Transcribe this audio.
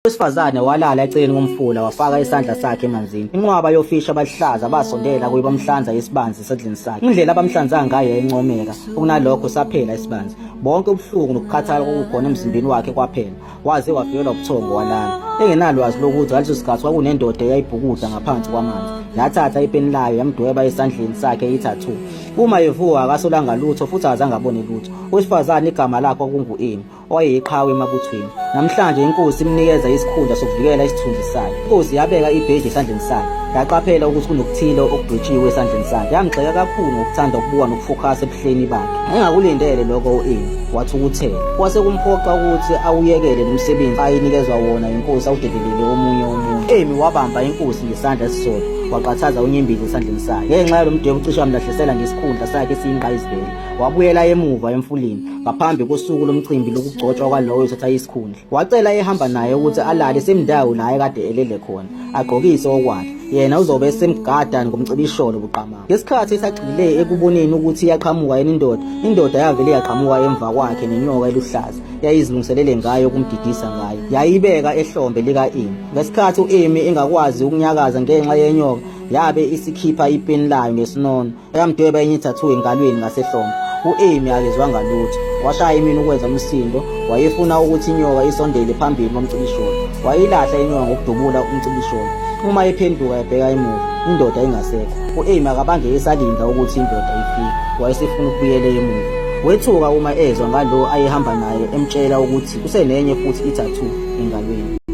Owesifazane walala eceleni komfula wafaka isandla sakhe emanzini. Inqwaba yofisha abahlaza basondela kuye bamhlanza isibanzi esandleni sakhe. Indlela abamhlanza ngayo yayincomeka, okunalokho saphela isibanzi. Bonke ubuhlungu nokukhathala okukhona emzimbeni wakhe kwaphela. Waze wafikelwa ubuthongo walala. Engenalwazi lokuthi ngaleso sikhathi kwakunendoda eyayibhukuda ngaphansi kwamanzi. Yathatha ipeni layo yamdweba esandleni sakhe i-tattoo. Uma evuka akasolanga lutho futhi azange abone lutho. Owesifazane igama lakhe kwakungu-Amy, owayeyiqhawe emabuthweni. Namhlanje inkosi imnikeza isikhundla sokuvikela isithunzi sayo. Inkosi yabeka ibheji esandleni sakhe. Yaqaphela ukuthi kunokuthile okudwetshiwe esandleni sakhe. Yamgxeka kakhulu ngokuthanda ukubuka nokufokhasa ebuhleni bakhe. Engakulindele lokho u-Amy wathukuthela. Kwase kumphoqa ukuthi awuyekele nomsebenzi ayinikezwa wona inkosi awudelelele omunye umuntu. Amy wabamba inkosi ngesandla esisodwa waqathaza unyembezi esandleni sakhe. Ngenxa yalomdwebo ucishe wamlahlisela ngesikhundla sakhe esiyingqayizivele. Wabuyela emuva emfuleni ngaphambi kosuku lomcimbi lokugcotshwa kwalowo ethatha isikhundla. Wacela ehamba naye ukuthi alale esendawo la ekade elele khona, agqokise okwakhe. Yena uzobe esemgada ngomcibisholo buqamama. Ngesikhathi esagxile ekuboneni ukuthi iyaqhamuka yena indoda yavele yaqhamuka emva kwakhe nenyoka eluhlaza. Yayizilungiselele ngayo kumdidisa ngayo. Yayibeka ehlombe lika-Amy. Ngesikhathi u-Amy engakwazi ukunyakaza ngenxa yenyoka, yabe isikhipha ipeni layo ngesinono. Yamdweba enye i-tattoo engalweni ngasehlombe. U-Amy akezwanga lutho. Washaya imini ukwenza umsindo. Wayefuna ukuthi inyoka isondele phambili komcibisholo. Wayilahla inyoka ngokudubula umcibisholo. Uma ephenduka yabheka emuva, indoda ingasekho. U-Amy akabange esalinda ukuthi indoda ifike. Wayesefuna ukubuyela emuva. Wethuka uma ezwa ngalo ayehamba naye emtshela ukuthi kusenenye futhi i-tattoo engalweni.